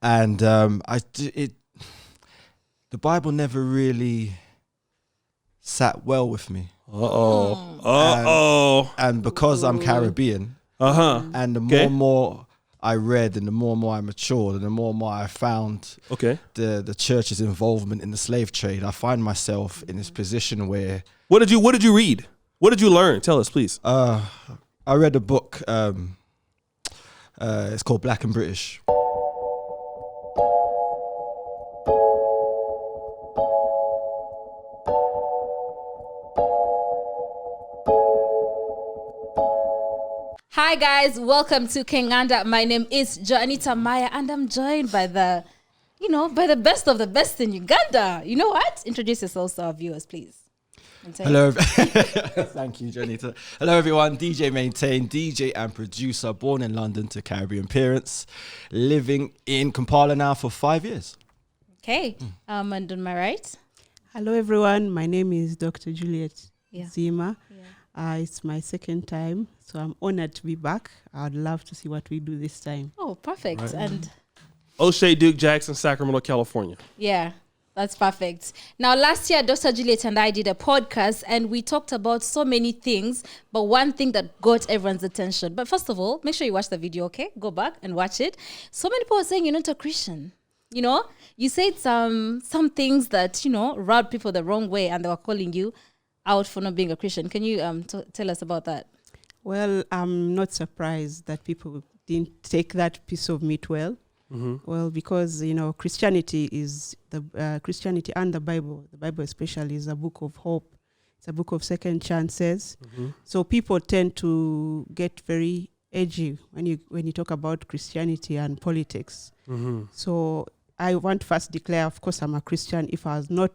And the Bible never really sat well with me. And because I'm Caribbean, and the more and more I read, and the more and more I matured, and the more and more I found the church's involvement in the slave trade, I find myself in this position where... What did you read? What did you learn? Tell us, please. I read a book. It's called Black and British. Hi guys, welcome to Kenganda. My name is Joanita Maya, and I'm joined by the best of the best in Uganda. You know what? Introduce yourselves to our viewers, please. Hello. Thank you, Joanita. Hello, everyone. DJ Maintain, DJ and producer, born in London to Caribbean parents, living in Kampala now for 5 years. Okay. And on my right? Hello, everyone. My name is Dr. Juliet Zima. Yeah. It's my second time, so I'm honored to be back. I'd love to see what we do this time. Oh, perfect. Right. And O'Shea Duke Jackson, Sacramento, California. Yeah, that's perfect. Now, last year, Dr. Juliet and I did a podcast, and we talked about so many things, but one thing that got everyone's attention. But first of all, make sure you watch the video, okay? Go back and watch it. So many people are saying you're not a Christian. You know, you said some things that, rubbed people the wrong way, and they were calling you out for not being a Christian. Can you tell us about that? Well, I'm not surprised that people didn't take that piece of meat well. Mm-hmm. Well, because, Christianity is Christianity and the Bible especially is a book of hope. It's a book of second chances. Mm-hmm. So people tend to get very edgy when you talk about Christianity and politics. Mm-hmm. So I want to first declare, of course, I'm a Christian. If I was not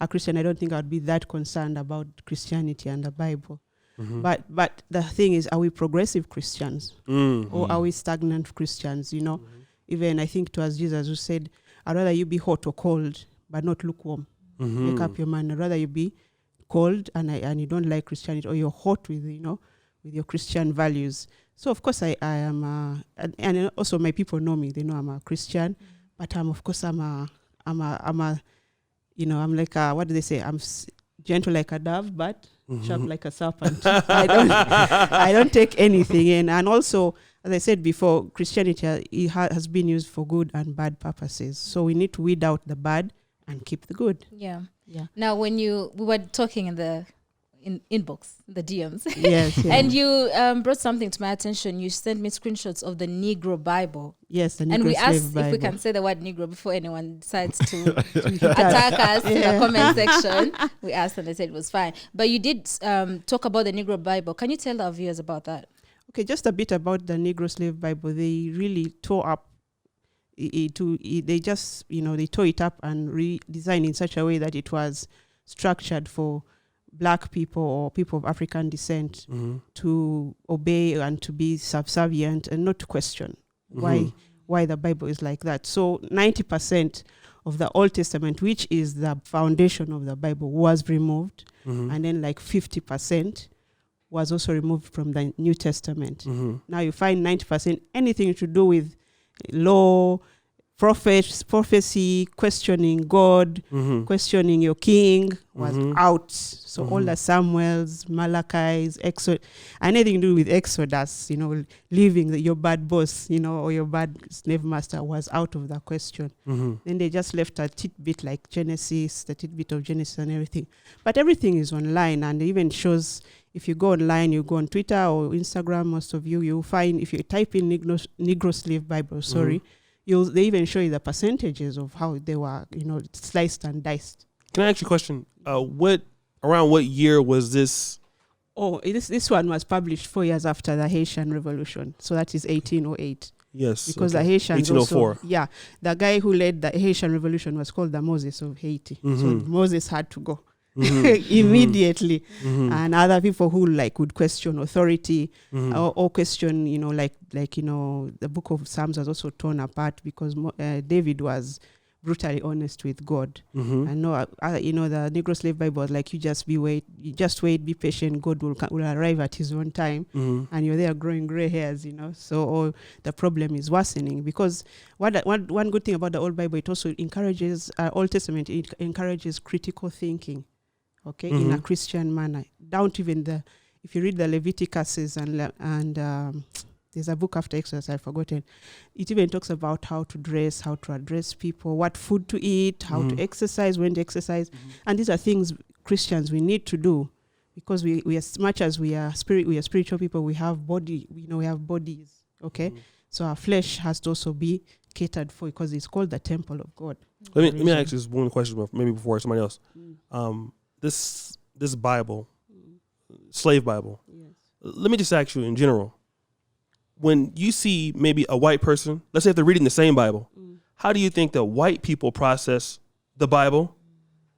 a Christian, I don't think I'd be that concerned about Christianity and the Bible. Mm-hmm. But the thing is, are we progressive Christians or are we stagnant Christians? Mm-hmm. Even I think it was Jesus who said, I'd rather you be hot or cold, but not lukewarm. Mm-hmm. Make up your mind. I'd rather you be cold and you don't like Christianity, or you're hot with your Christian values. So of course I am, and also my people know me. They know I'm a Christian, but I'm like what do they say? I'm gentle like a dove, but sharp like a serpent. I don't take anything in. And also, as I said before, Christianity has been used for good and bad purposes. So we need to weed out the bad and keep the good. Yeah. Now, when we were talking in the inbox, the DMs, yes, and you brought something to my attention. You sent me screenshots of the Negro Bible. Yes, the Negro and we asked Bible. if we can say the word Negro before anyone decides to attack us in the comment section. We asked and they said it was fine. But you did talk about the Negro Bible. Can you tell our viewers about that? Okay, just a bit about the Negro Slave Bible. They really tore up they tore it up and redesigned in such a way that it was structured for Black people or people of African descent to obey and to be subservient and not to question why the Bible is like that. So 90% of the Old Testament, which is the foundation of the Bible, was removed, and then like 50% was also removed from the New Testament. Now you find 90% anything to do with law, prophecy, questioning God, questioning your king was out. So all the Samuels, Malachi's, anything to do with Exodus, leaving your bad boss, or your bad slave master was out of the question. Then they just left a tidbit like Genesis, the tidbit of Genesis and everything. But everything is online, and it even shows, if you go online, you go on Twitter or Instagram, most of you'll find, if you type in Negro Slave Bible, they even show you the percentages of how they were, sliced and diced. Can I ask you a question? Around what year was this? Oh, this one was published 4 years after the Haitian Revolution. So that is 1808. Yes. Because the Haitians 1804. The guy who led the Haitian Revolution was called the Moses of Haiti. So Moses had to go. Immediately. And other people who would question authority or question, the book of Psalms was also torn apart because David was brutally honest with God. I know, the Negro Slave Bible was like, you just wait, be patient. God will arrive at His own time, and you're there growing gray hairs, So the problem is worsening, because one good thing about the Old Bible, it also encourages Old Testament. It encourages critical thinking, in a Christian manner. Down to even if you read the Leviticus and there's a book after Exodus, I've forgotten. It even talks about how to dress, how to address people, what food to eat, how to exercise, when to exercise. And these are things Christians we need to do, because we as much as we are spiritual people, we have body, we have bodies, So our flesh has to also be catered for, because it's called the temple of God. Let me ask you this one question, maybe before somebody else. This Bible, slave Bible, let me just ask you in general. When you see maybe a white person, let's say if they're reading the same Bible, how do you think that white people process the Bible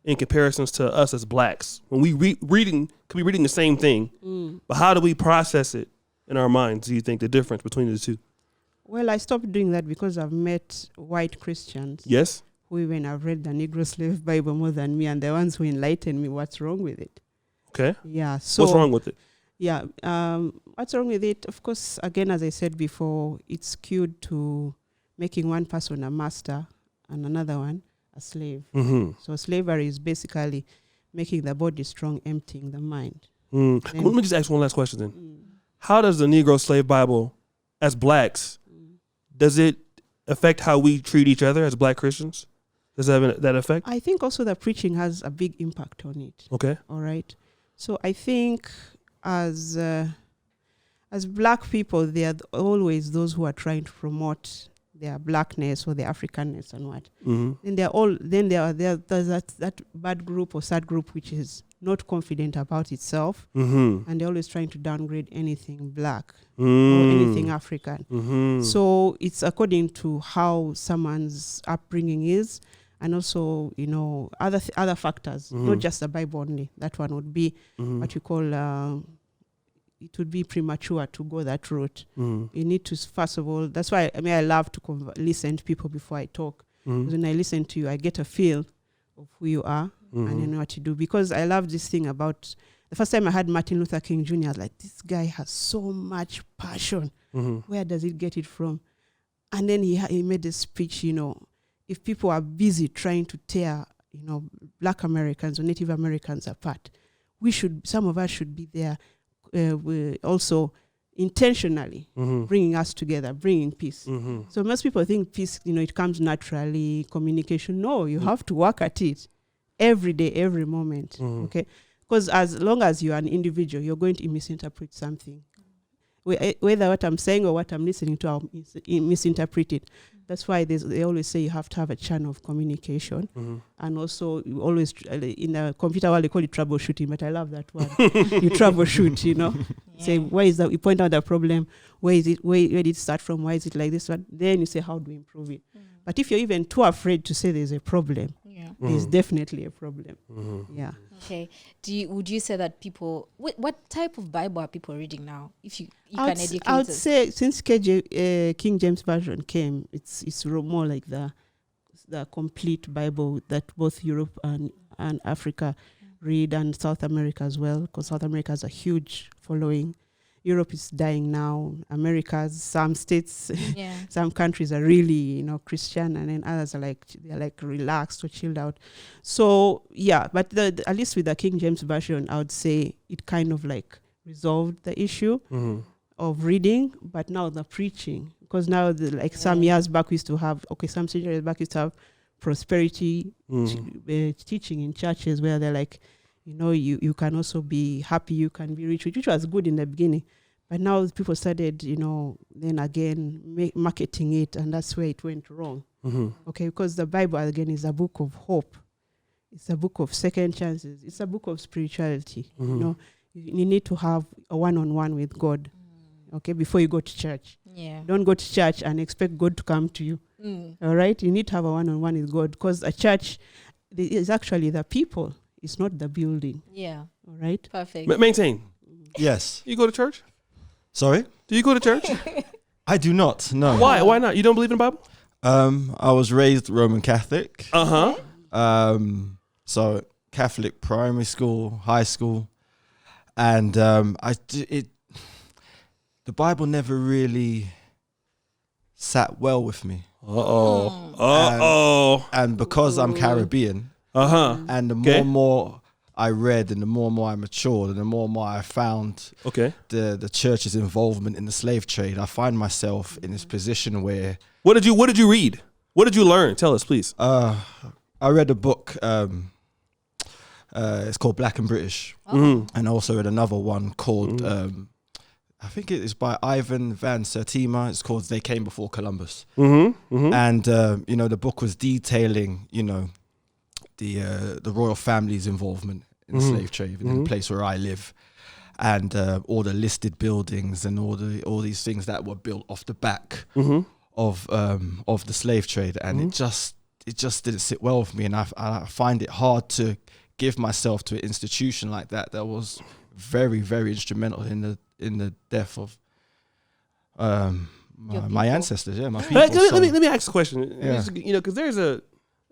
in comparisons to us as blacks? When we could be reading the same thing, but how do we process it in our minds? Do you think the difference between the two? Well, I stopped doing that because I've met white Christians. Yes. Who even have read the Negro Slave Bible more than me, and the ones who enlighten me what's wrong with it. Okay. Yeah. So what's wrong with it? Yeah. What's wrong with it? Of course, again, as I said before, it's skewed to making one person a master and another one a slave. So slavery is basically making the body strong, emptying the mind. Let me just ask one last question then. How does the Negro Slave Bible, as blacks, does it affect how we treat each other as black Christians? Does it have that effect? I think also the preaching has a big impact on it. Okay. All right. So I think as black people, they are always those who are trying to promote their blackness or their Africanness and what. Then there's that bad group or sad group which is not confident about itself, and they're always trying to downgrade anything black or anything African. So it's according to how someone's upbringing is, and also other factors, not just the Bible only. That one would be what you call. It would be premature to go that route. You need to, first of all, that's why I love to listen to people before I talk. Because when I listen to you, I get a feel of who you are and I know what to do. Because I love this thing about the first time I had Martin Luther King Jr., I was like, this guy has so much passion. Where does he get it from? And then he made this speech, if people are busy trying to tear, Black Americans or Native Americans apart, some of us should be there. We're also intentionally bringing us together, bringing peace. So most people think peace, it comes naturally, communication. No, you have to work at it every day, every moment. Okay, because as long as you're an individual, you're going to misinterpret something. Whether what I'm saying or what I'm listening to, I'll misinterpret it. That's why they always say you have to have a channel of communication. And also, you always, in the computer world, they call it troubleshooting, but I love that word. You troubleshoot, Say, why is that? You point out the problem. Where is it? Where did it start from? Why is it like this one? Then you say, how do we improve it? But if you're even too afraid to say there's a problem, there's definitely a problem. Yeah. Okay. Would you say that people, what type of Bible are people reading now? If you can educate us. I would say since King James Version came, it's more like the complete Bible that both Europe and Africa read, and South America as well, because South America has a huge following. Europe is dying now. America's some states, some countries are really, Christian, and then others are they're relaxed or chilled out. So but at least with the King James Version, I would say it kind of resolved the issue of reading, but now the preaching, because now some years back we used to have, some centuries back we used to have prosperity teaching in churches where they're you can also be happy, you can be rich, which was good in the beginning. But now people started, then again, marketing it, and that's where it went wrong. Okay, because the Bible, again, is a book of hope. It's a book of second chances. It's a book of spirituality. You need to have a one-on-one with God, okay, before you go to church. Don't go to church and expect God to come to you. All right? You need to have a one-on-one with God, because a church is actually the people. It's not the building. Yeah. All right? Perfect. Maintain. Yes. You go to church? Sorry? Do you go to church? I do not, no. Why? Why not? You don't believe in the Bible? I was raised Roman Catholic. Uh-huh. So Catholic primary school, high school, and the Bible never really sat well with me. And because I'm Caribbean, and the more and more I read, and the more and more I matured, and the more and more I found the church's involvement in the slave trade, I find myself in this position where. What did you read? What did you learn? Tell us, please. I read a book. It's called Black and British, and I also read another one called. I think it is by Ivan Van Sertima. It's called They Came Before Columbus. And, the book was detailing, the royal family's involvement in the slave trade in the place where I live, and all the listed buildings and all these things that were built off the back of the slave trade. And it just didn't sit well with me. And I find it hard to give myself to an institution like that was very, very instrumental in the death of my ancestors, my people. Let me ask a question. Yeah. Because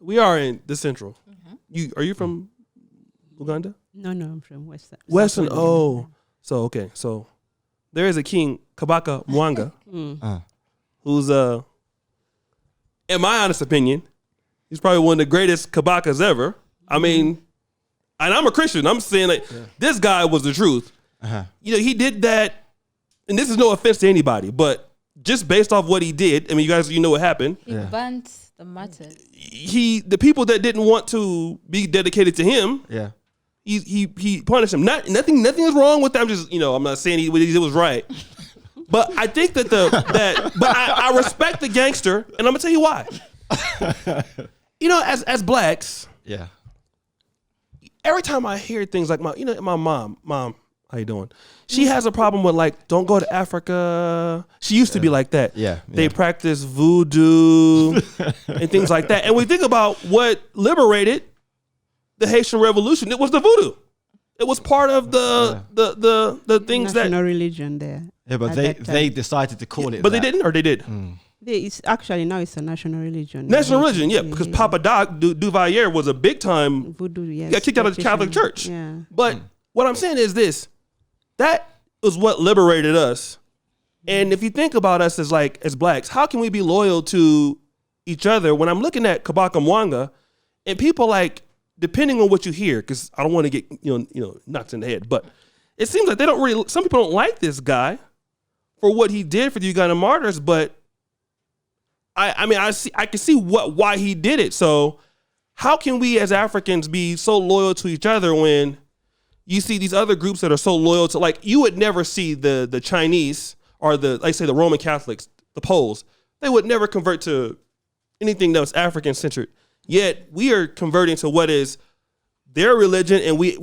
we are in the Central. Are you from Uganda? No, I'm from Western. So there is a king, Kabaka Mwanga, who's in my honest opinion, he's probably one of the greatest Kabakas ever. I mean, and I'm a Christian. I'm saying this guy was the truth. He did that, and this is no offense to anybody, but just based off what he did, I mean, you guys, know what happened. He burnt the martyrs. The people that didn't want to be dedicated to him, he punished them. Nothing is wrong with that. I'm just, I'm not saying he was right, but I think that I respect the gangster, and I'm gonna tell you why. As blacks, every time I hear things like my mom, how you doing? She has a problem with don't go to Africa. She used to be like that. They practice voodoo and things like that. And we think about what liberated the Haitian Revolution. It was the voodoo. It was part of the things national religion there. Yeah, but they decided to call it. But they didn't, or they did. It's actually now it's a national religion. National religion, because Papa Doc Duvalier was a big time voodoo. Yes, he got kicked out of the Catholic Church. Yeah. But what I'm saying is this: that was what liberated us. And if you think about us as blacks, how can we be loyal to each other when I'm looking at Kabaka Mwanga and people depending on what you hear, because I don't want to get knocked in the head, but it seems like some people don't like this guy for what he did for the Ugandan martyrs, but I can see why he did it. So how can we as Africans be so loyal to each other when you see these other groups that are so loyal to, you would never see the Chinese or the Roman Catholics, the Poles, they would never convert to anything that was African centered. Yet we are converting to what is their religion, and we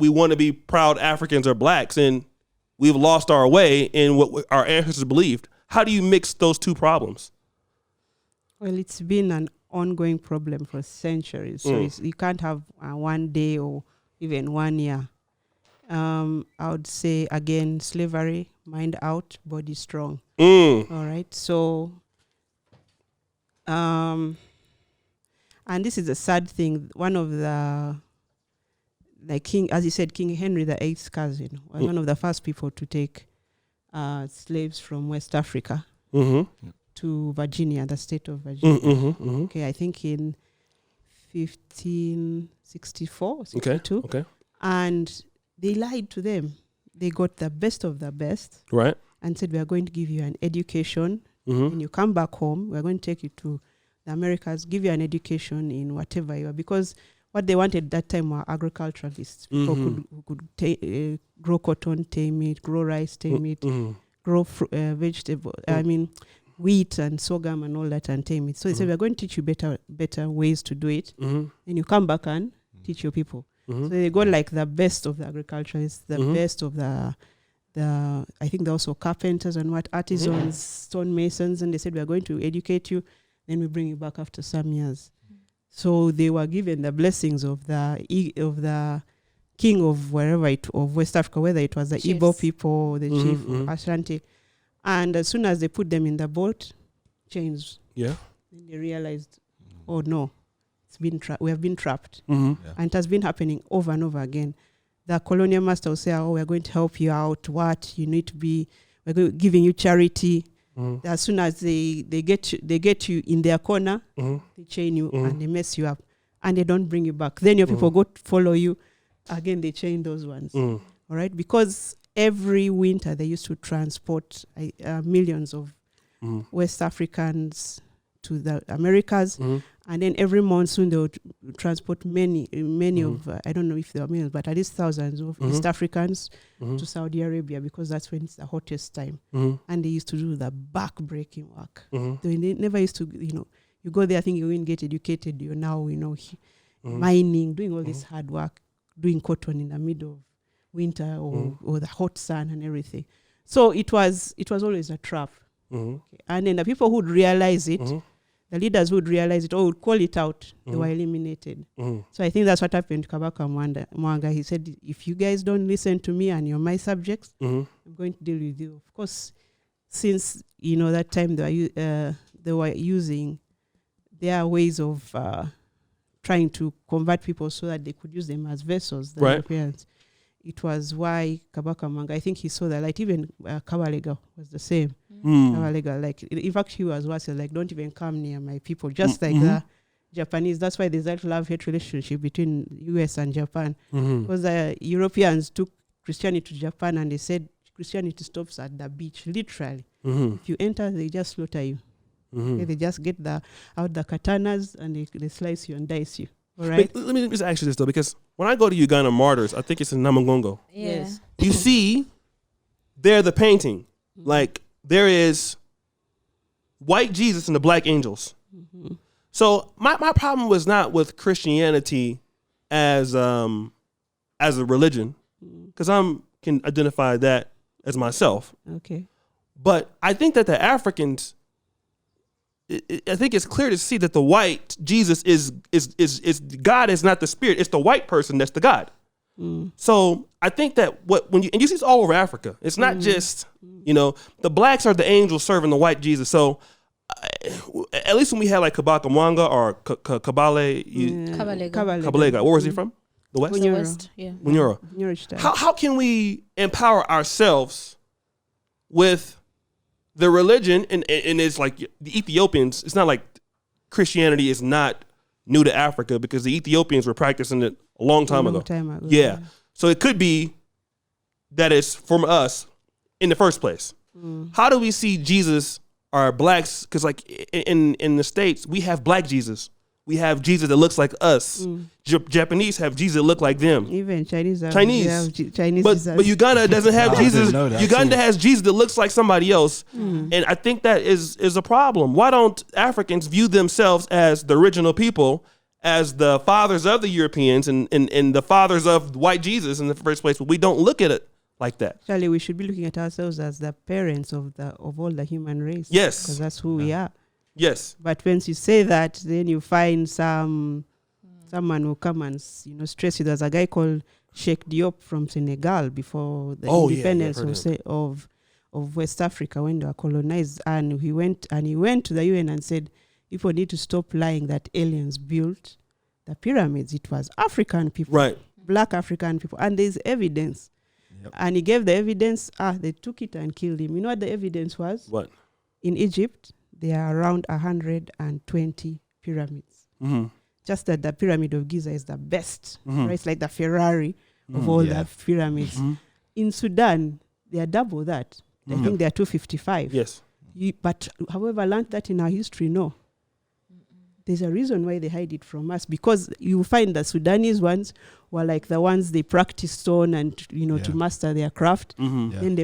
want to be proud Africans or blacks, and we've lost our way in what our ancestors believed. How do you mix those two problems? Well, it's been an ongoing problem for centuries. So you can't have one day or even 1 year. I would say, again, slavery, mind out, body strong. All right. So, and this is a sad thing. One of the king, as you said, King Henry VIII's cousin, was one of the first people to take slaves from West Africa to Virginia, the state of Virginia. Okay, I think in 1564, 62. Okay. And they lied to them. They got the best of the best. Right. And said, we are going to give you an education. When you come back home, we're going to take you to the Americas, give you an education in whatever you are. Because what they wanted at that time were agriculturalists. People who could grow cotton, tame it, grow rice, tame it, grow vegetable. Wheat and sorghum and all that, and tame it. So they said, we're going to teach you better ways to do it. And you come back and teach your people. So they got the best of the agriculturalists, the best of the I think they're also carpenters and artisans, stonemasons, and they said, we're going to educate you, then we bring you back after some years. So they were given the blessings of the king of of West Africa, whether it was the Igbo people, the chief of Ashanti. And as soon as they put them in the boat, chains. Yeah. And they realized, oh no, we have been trapped. And it has been happening over and over again. The colonial master will say, oh, we're going to help you out. What? You need to be, giving you charity. As soon as they get you in their corner, they chain you and they mess you up. And they don't bring you back. Then your people go to follow you. Again, they chain those ones. All right? Because every winter they used to transport millions of West Africans to the Americas. And then every monsoon they would transport many of, I don't know if there are millions, but at least thousands of East Africans to Saudi Arabia, because that's when it's the hottest time. And they used to do the back-breaking work. They never used to, you go there, I think you won't get educated. You're now, mining, doing all this hard work, doing cotton in the middle of winter or the hot sun and everything. So it was always a trap. Okay. And then the people who would realize it, the leaders would realize it or would call it out, they were eliminated. So I think that's what happened to Kabaka Mwanga. He said, if you guys don't listen to me and you're my subjects, I'm going to deal with you. Of course, since, that time they were using their ways of trying to convert people so that they could use them as vessels, the Europeans. It was why Kabaka Mwanga, I think he saw the light. Even Kabalega was the same. Kabalega, in fact, he was worse. Don't even come near my people. Just like the Japanese. That's why there's that love-hate relationship between US and Japan. Because the Europeans took Christianity to Japan and they said Christianity stops at the beach, literally. If you enter, they just slaughter you. Okay, they just get out the katanas and they slice you and dice you. All right. Let me just ask you this though, because when I go to Uganda Martyrs, I think it's in Namugongo. Yes. You see, there the painting, like there is white Jesus and the black angels. So my problem was not with Christianity as a religion, because I can identify that as myself. Okay. But I think that the Africans, I think it's clear to see that the white Jesus is God is not the spirit. It's the white person that's the God. So I think that when you see this all over Africa, it's not just, the blacks are the angels serving the white Jesus. So at least when we had like Kabaka Mwanga or Kabalega, where was he from? The West? The West, yeah. Bunyoro. How can we empower ourselves with the religion, and it's like the Ethiopians, it's not like Christianity is not new to Africa, because the Ethiopians were practicing it a long time ago. Yeah. So it could be that it's from us in the first place. How do we see Jesus or blacks? Because like in the States, we have black Jesus. We have Jesus that looks like us. Japanese have Jesus that look like them. Even Chinese. But Uganda doesn't have Jesus. Uganda has Jesus that looks like somebody else. And I think that is a problem. Why don't Africans view themselves as the original people, as the fathers of the Europeans and the fathers of white Jesus in the first place? But we don't look at it like that. Actually, we should be looking at ourselves as the parents of all the human race. Yes. Because that's who we are. Yes. But once you say that, then you find someone who come and stress you. There's a guy called Sheikh Diop from Senegal before the independence of West Africa when they were colonized, and he went to the UN and said, people need to stop lying that aliens built the pyramids. It was African people, right? Black African people, and there's evidence. And he gave the evidence. They took it and killed him. You know what the evidence was? What? In Egypt, there are around 120 pyramids. Just that the Pyramid of Giza is the best. Right? It's like the Ferrari of all the pyramids. In Sudan, they are double that. I think they are 255. Yes. But however, learned that in our history, no. There's a reason why they hide it from us, because you find the Sudanese ones were like the ones they practiced on and, to master their craft. Then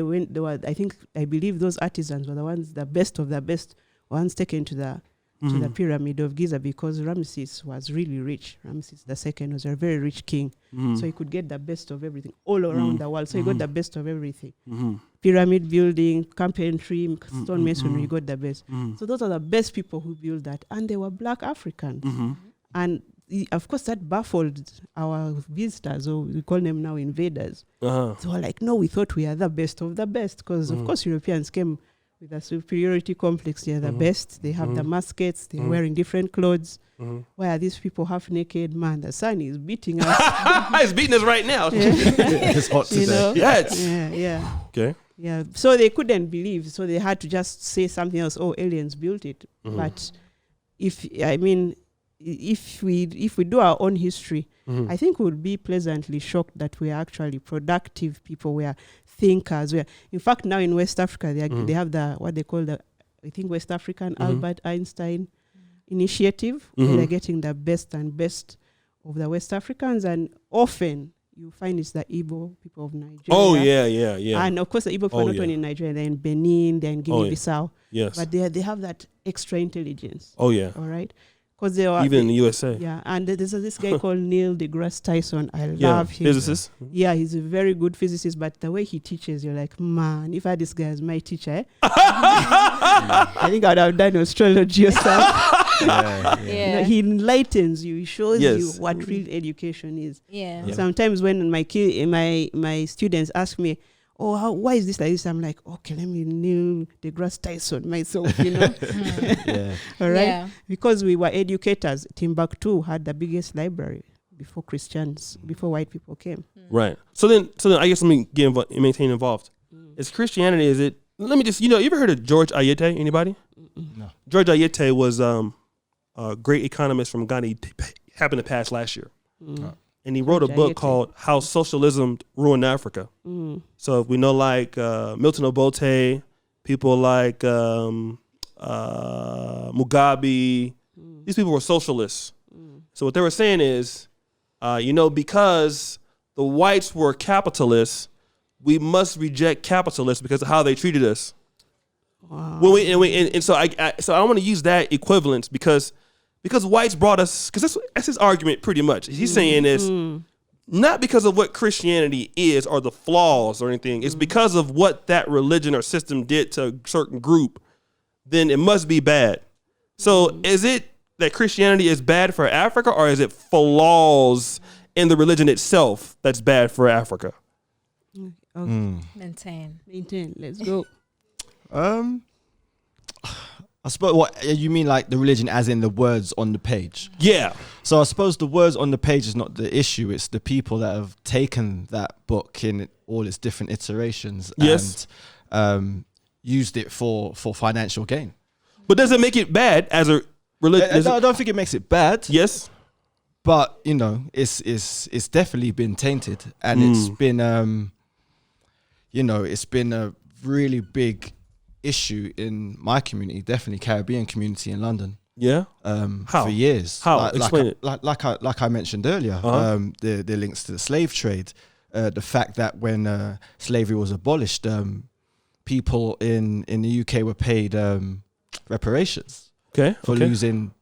I believe those artisans were the best of the best ones taken to the Pyramid of Giza, because Ramesses was really rich. Ramesses II was a very rich king. So he could get the best of everything all around the world. So he got the best of everything. Pyramid building, carpentry, stone masonry, he got the best. So those are the best people who built that. And they were Black Africans. And of course, that baffled our visitors, or we call them now invaders. So we're like, no, we thought we are the best of the best, because of course Europeans came with a superiority complex. They're the best. They have the muskets. They're wearing different clothes. Why are these people half naked? Man, the sun is beating us. It's beating us right now. It's hot today. You know? Yes. Yeah. Okay. Yeah. So they couldn't believe. So they had to just say something else. Oh, aliens built it. But if we do our own history, I think we'll be pleasantly shocked that we are actually productive people. We are thinkers. In fact, now in West Africa, they have what they call I think West African Albert Einstein Initiative. Where they're getting the best and best of the West Africans, and often you find it's the Igbo people of Nigeria. Oh yeah. And of course, the Igbo people not only in Nigeria, they're in Benin, they're in Guinea-Bissau. Yes. But they have that extra intelligence. Oh yeah. All right. Because they are even in the USA. Yeah, and there's this guy called Neil deGrasse Tyson. I love him. Physicist. Yeah, he's a very good physicist, but the way he teaches, you're like, man, if I had this guy as my teacher, I think I'd have done astrology or something. You know, he enlightens you. He shows you what real education is. Sometimes when my students ask me, oh, why is this like this? I'm like, okay, let me Neil deGrasse Tyson myself, you know. All right. Yeah. Because we were educators. Timbuktu had the biggest library before white people came. Right. So then I guess let me maintain involved. Is Christianity, let me just, you ever heard of George Ayete? Anybody? No. George Ayete was a great economist from Ghana. He happened to pass last year. And he wrote a book called How Socialism Ruined Africa. So if we know like Milton Obote, people like Mugabe, these people were socialists. So what they were saying is, because the whites were capitalists, we must reject capitalists because of how they treated us. Wow. So I want to use that equivalence because whites brought us, because that's his argument pretty much. He's saying is not because of what Christianity is or the flaws or anything. It's because of what that religion or system did to a certain group. Then it must be bad. So is it that Christianity is bad for Africa, or is it flaws in the religion itself that's bad for Africa? Maintain. Let's go. I suppose what you mean, like the religion as in the words on the page. Yeah. So I suppose the words on the page is not the issue. It's the people that have taken that book in all its different iterations and used it for financial gain. But does it make it bad as a religion? I don't think it makes it bad. Yes. But it's definitely been tainted, and it's been it's been a really big issue in my community, definitely Caribbean community in London. Yeah. For years. How? Explain it. Like I mentioned earlier, the links to the slave trade, the fact that when slavery was abolished, people in the UK were paid reparations. For losing.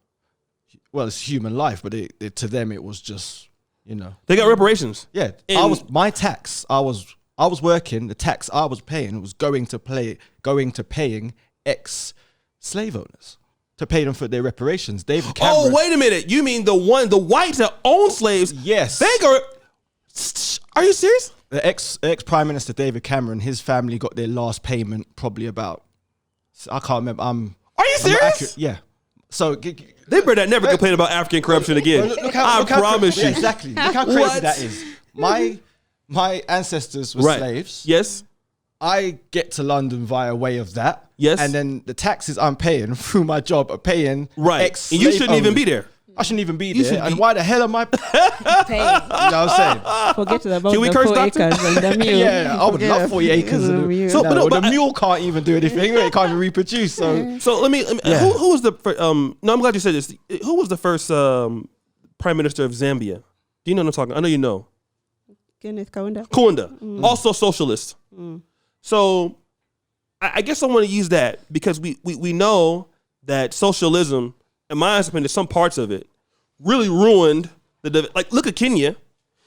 Well, it's human life, but to them it was just, they got reparations. Yeah, my tax. I was working. The tax I was paying was going to paying ex-slave owners to pay them for their reparations. David Cameron. Oh, wait a minute! You mean the whites that own slaves? Yes. Are you serious? The ex Prime Minister David Cameron, his family got their last payment probably about. I can't remember. Are you serious? Yeah. So they better never complain about African corruption again. I promise you. Yeah, exactly. Look how crazy that is. My ancestors were slaves. Yes. I get to London via way of that. Yes. And then the taxes I'm paying through my job are paying ex-slave. And you shouldn't even be there. I shouldn't even be there. And why the hell am I paying? You know what I'm saying? Forget about Can we the curse 4 acres and the mule. Yeah, I would love 40 acres. The mule can't even do anything. It can't even reproduce. So let me who was the no, I'm glad you said this. Who was the first Prime Minister of Zambia? Do you know what I'm talking? I know you know. Kenneth Kaunda. Also socialist. So I guess I want to use that because we know that socialism, in my opinion, some parts of it really ruined like look at Kenya.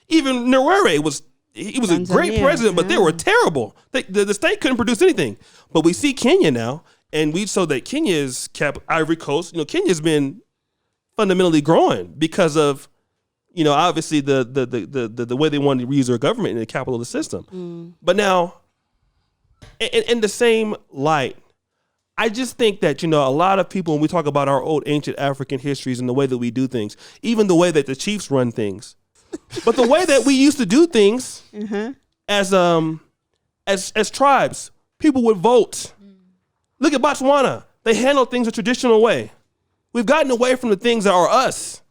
Even Nyerere was a great president, but they were terrible. The state couldn't produce anything. But we see Kenya now, and we saw that Kenya's Ivory Coast. Kenya's been fundamentally growing because of obviously the way they wanted to use their government in the capitalist system. But now, in the same light, I just think that, a lot of people, when we talk about our old ancient African histories and the way that we do things, even the way that the chiefs run things, but the way that we used to do things as tribes, people would vote. Look at Botswana. They handle things a traditional way. We've gotten away from the things that are us.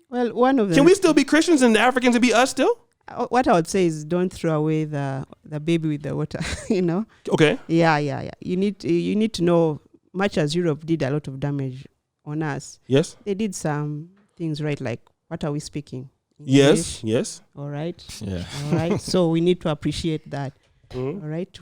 Well, one of them. Can we still be Christians and the Africans and be us still? What I would say is don't throw away the baby with the water, Okay. Yeah. You need to know, much as Europe did a lot of damage on us. Yes. They did some things right, like what are we speaking? English? Yes. All right. Yeah. All right. So we need to appreciate that. All right.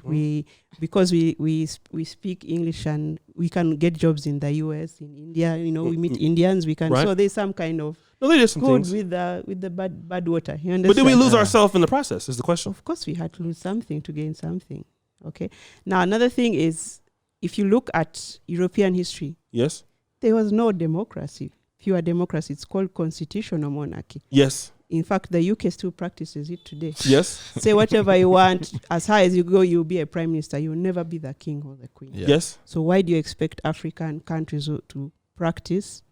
Because we speak English and we can get jobs in the US, in India. We meet Indians. We can. Right. So there's some kind of. No, there is some good things with the bad water. You understand? But did we lose ourselves in the process? Is the question. Of course, we had to lose something to gain something. Okay. Now another thing is, if you look at European history, yes, there was no democracy, pure democracy. It's called constitutional monarchy. Yes. In fact, the UK still practices it today. Yes. Say whatever you want. As high as you go, you'll be a prime minister. You'll never be the king or the queen. Yeah. Yes. So why do you expect African countries to practice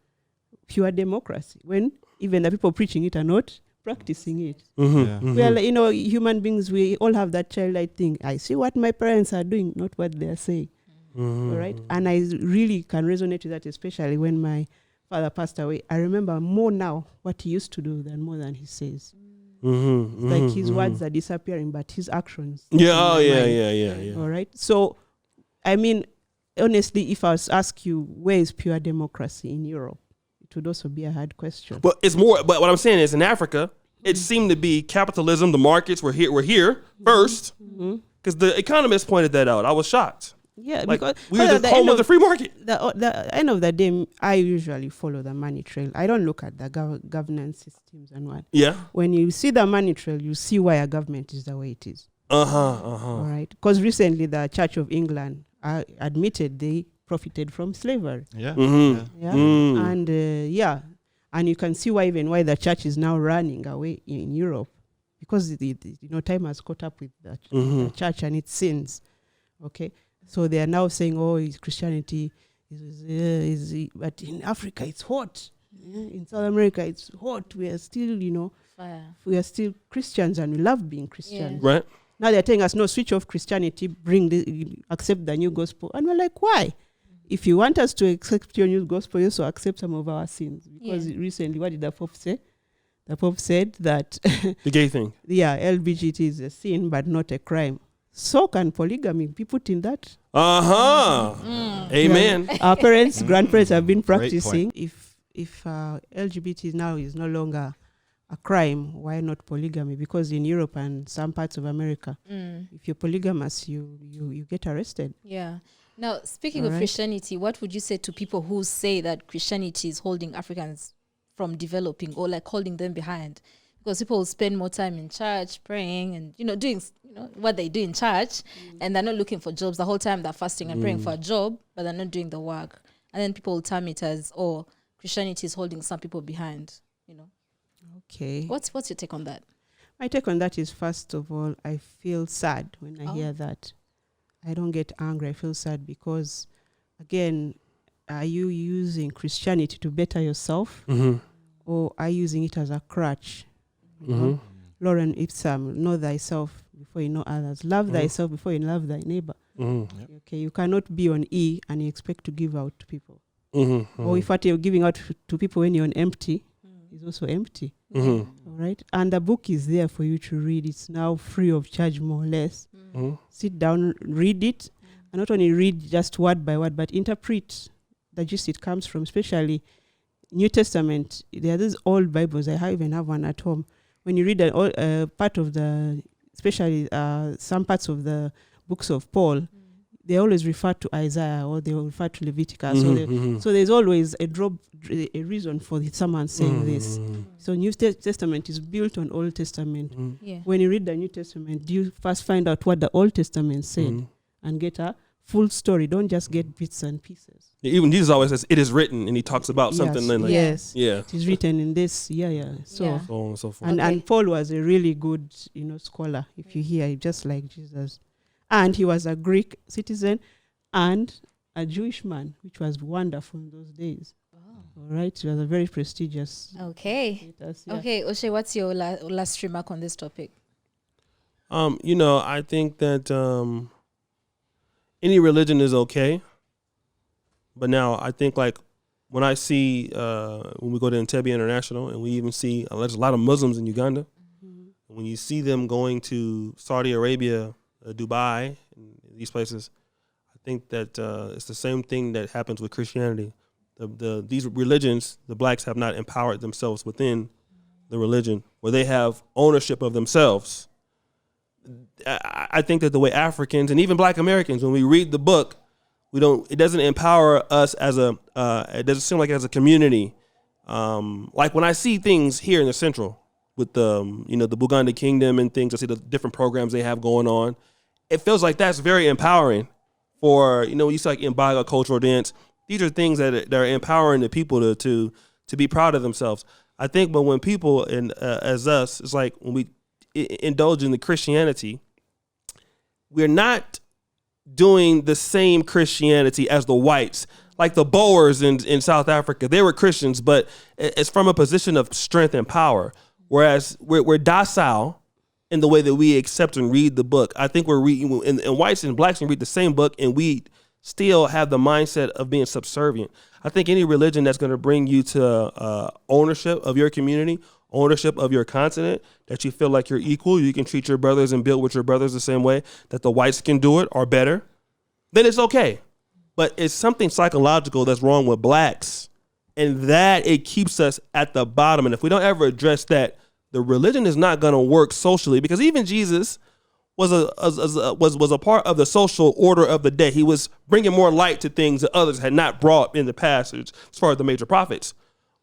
pure democracy when even the people preaching it are not practicing it? We are, human beings, we all have that childlike thing. I see what my parents are doing, not what they are saying. All right? And I really can resonate with that, especially when my father passed away. I remember more now what he used to do than more than he says. Like his words are disappearing, but his actions. Yeah. All right. So, I mean, honestly, if I was to ask you, where is pure democracy in Europe? It would also be a hard question. But it's more. But what I'm saying is, in Africa, it seemed to be capitalism. The markets were here first, because the economists pointed that out. I was shocked. Yeah, like, because we are the home of the free market. The end of the day, I usually follow the money trail. I don't look at the governance systems and what. Yeah. When you see the money trail, you see why a government is the way it is. All right. Because recently the Church of England admitted they profited from slavery. Yeah. And and you can see why the church is now running away in Europe, because time has caught up with the church and its sins. Okay. So they are now saying, Christianity is but in Africa it's hot. In South America it's hot. We are still, fire. We are still Christians and we love being Christians. Right. Now they're telling us, no, switch off Christianity, accept the new gospel. And we're like, why? If you want us to accept your new gospel, you also accept some of our sins. Because recently, what did the Pope say? The Pope said that the gay thing. Yeah, LGBT is a sin, but not a crime. So can polygamy be put in that? Amen. Yeah. Our parents, grandparents have been practicing. If LGBT now is no longer a crime, why not polygamy? Because in Europe and some parts of America, if you're polygamous, you get arrested. Yeah. Now, speaking of Christianity, what would you say to people who say that Christianity is holding Africans from developing, or like holding them behind? Because people spend more time in church praying and doing what they do in church, and they're not looking for jobs. The whole time they're fasting and praying for a job, but they're not doing the work. And then people will term it as, Christianity is holding some people behind. Okay. What's your take on that? My take on that is, first of all, I feel sad when I hear that. I don't get angry. I feel sad because, again, are you using Christianity to better yourself, or are you using it as a crutch? Lauren Ipsam, know thyself before you know others. Love thyself before you love thy neighbor. Okay, you cannot be on E and you expect to give out to people. Or if what you're giving out to people when you're on empty is also empty. All right, and the book is there for you to read. It's now free of charge, more or less. Sit down, read it, and not only read just word by word, but interpret the gist it comes from. Especially New Testament, there are these old Bibles. I even have one at home. When you read part of especially some parts of the books of Paul, they always refer to Isaiah or they refer to Leviticus. So there's always a reason for someone saying this. So New Testament is built on Old Testament. When you read the New Testament, you first find out what the Old Testament said and get a full story. Don't just get bits and pieces. Even Jesus always says, it is written, and he talks about something like it is written in this. So on and so forth. And Paul was a really good scholar, if you hear, just like Jesus. And he was a Greek citizen and a Jewish man, which was wonderful in those days. All right, it was a very prestigious. Okay. Okay, Oshay, what's your last remark on this topic? I think that any religion is okay, but now I think like when I see when we go to Entebbe International, and we even see there's a lot of Muslims in Uganda. Mm-hmm. When you see them going to Saudi Arabia, Dubai, and these places, I think that it's the same thing that happens with Christianity. These religions, the blacks have not empowered themselves within the religion where they have ownership of themselves. I think that the way Africans and even Black Americans, when we read the book, it doesn't empower us it doesn't seem like as a community. Like when I see things here in the Central with the Buganda Kingdom and things, I see the different programs they have going on. It feels like that's very empowering for, you see like Imbaga cultural dance. These are things that are empowering the people to be proud of themselves. I think, but when people as us, it's like when we indulge in the Christianity, we're not doing the same Christianity as the whites. Like the Boers in South Africa, they were Christians, but it's from a position of strength and power. Whereas we're docile in the way that we accept and read the book. I think we're reading, and whites and blacks can read the same book, and we still have the mindset of being subservient. I think any religion that's going to bring you to ownership of your community, ownership of your continent, that you feel like you're equal, you can treat your brothers and build with your brothers the same way that the whites can do it or better, then it's okay. But it's something psychological that's wrong with blacks, and that it keeps us at the bottom. And if we don't ever address that, the religion is not going to work socially, because even Jesus was a part of the social order of the day. He was bringing more light to things that others had not brought in the past, as far as the major prophets.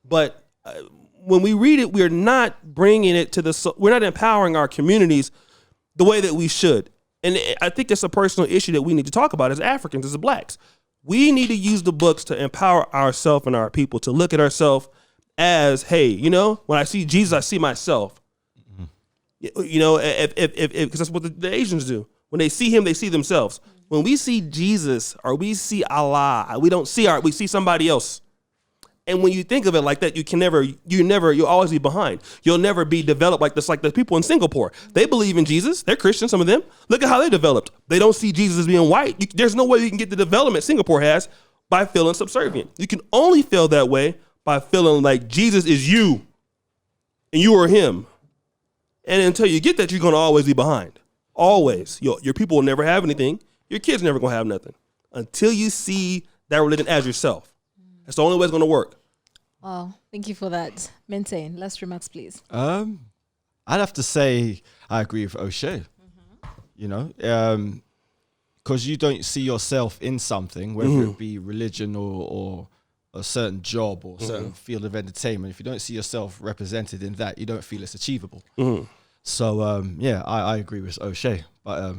But when we read it, we're not bringing it we're not empowering our communities the way that we should. And I think it's a personal issue that we need to talk about as Africans, as blacks. We need to use the books to empower ourselves and our people, to look at ourselves as, hey, when I see Jesus, I see myself. Because that's what the Asians do. When they see him, they see themselves. When we see Jesus or we see Allah, we see somebody else. And when you think of it like that, you'll always be behind. You'll never be developed like this. Like the people in Singapore, they believe in Jesus. They're Christian, some of them. Look at how they developed. They don't see Jesus as being white. There's no way you can get the development Singapore has by feeling subservient. You can only feel that way by feeling like Jesus is you and you are him. And until you get that, you're going to always be behind. Always. Your people will never have anything. Your kids never going to have nothing until you see that religion as yourself. That's the only way it's going to work. Wow. Thank you for that. Maintain. Last remarks, please. I'd have to say I agree with O'Shea. Because you don't see yourself in something, whether it be religion or a certain job or a certain field of entertainment. If you don't see yourself represented in that, you don't feel it's achievable. So, I agree with O'Shea. But,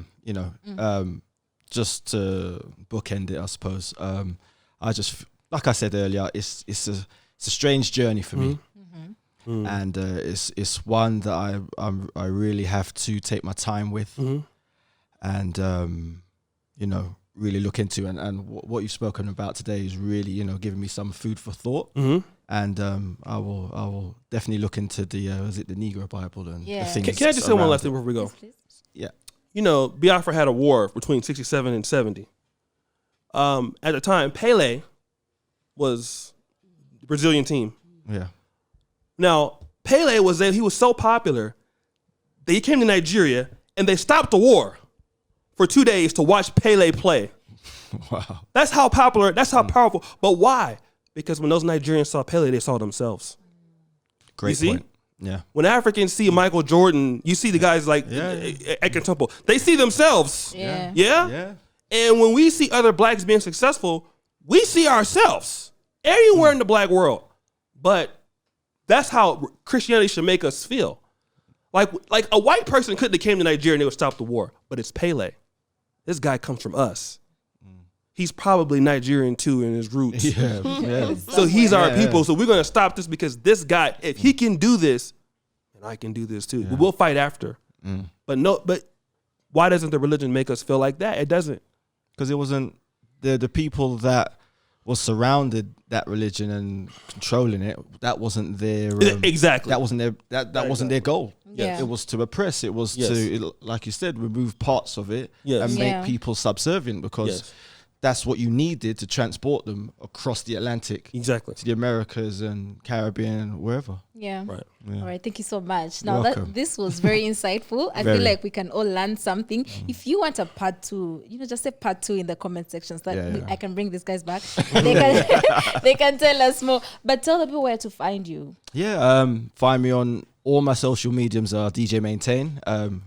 just to bookend it, I suppose, I just, like I said earlier, it's a strange journey for me. And it's one that I really have to take my time with and, really look into. And what you've spoken about today is really, giving me some food for thought. And I will definitely look into the Negro Bible and the things. Can I just say one last thing before we go? Yes, Yeah. Biafra had a war between 67 and 70. At the time, Pele was the Brazilian team. Yeah. Now, Pele he was so popular that he came to Nigeria and they stopped the war for 2 days to watch Pele play. Wow. That's how popular, that's how powerful. But why? Because when those Nigerians saw Pele, they saw themselves. Great point. Yeah. When Africans see Michael Jordan, you see the guys like Eken Temple. They see themselves. Yeah. Yeah? And when we see other blacks being successful, we see ourselves everywhere in the black world. But that's how Christianity should make us feel. Like a white person couldn't have came to Nigeria and they would stop the war. But it's Pele. This guy comes from us. He's probably Nigerian too in his roots. Yeah. So he's our people. So we're going to stop this because this guy, if he can do this, then I can do this too. But we'll fight after. But why doesn't the religion make us feel like that? It doesn't. Because it wasn't the people that was surrounded that religion and controlling it, that wasn't their exactly. That wasn't their wasn't their goal. Yeah. It was to oppress. It was to, like you said, remove parts of it and make people subservient, because that's what you needed to transport them across the Atlantic, exactly, to the Americas and Caribbean, wherever. Yeah. Right. Yeah. All right. Thank you so much. Now this was very insightful. I Very. feel like we can all learn something. If you want a part 2, just say part 2 in the comment section so that I can bring these guys back. they can tell us more. But tell the people where to find you. Yeah. Find me on all my social mediums are DJ Maintain.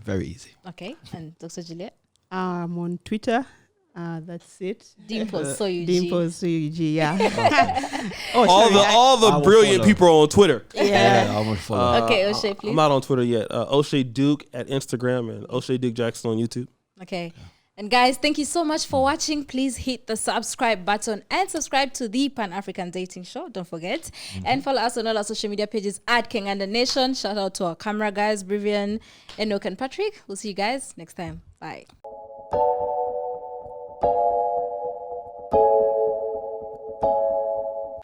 Very easy. Okay. And Dr. Juliet? I'm on Twitter. That's it. Dimples Soyuji. Dimples Soyuji, yeah. all the brilliant people are on Twitter. Yeah, I would follow. Okay, O'Shea, please. I'm not on Twitter yet. O'Shea Duke at Instagram and O'Shea Duke Jackson on YouTube. Okay. And guys, thank you so much for watching. Please hit the subscribe button and subscribe to the Pan-African Dating Show. Don't forget. And follow us on all our social media pages at King and the Nation. Shout out to our camera guys, Brivian, Enoch, and Patrick. We'll see you guys next time. Bye.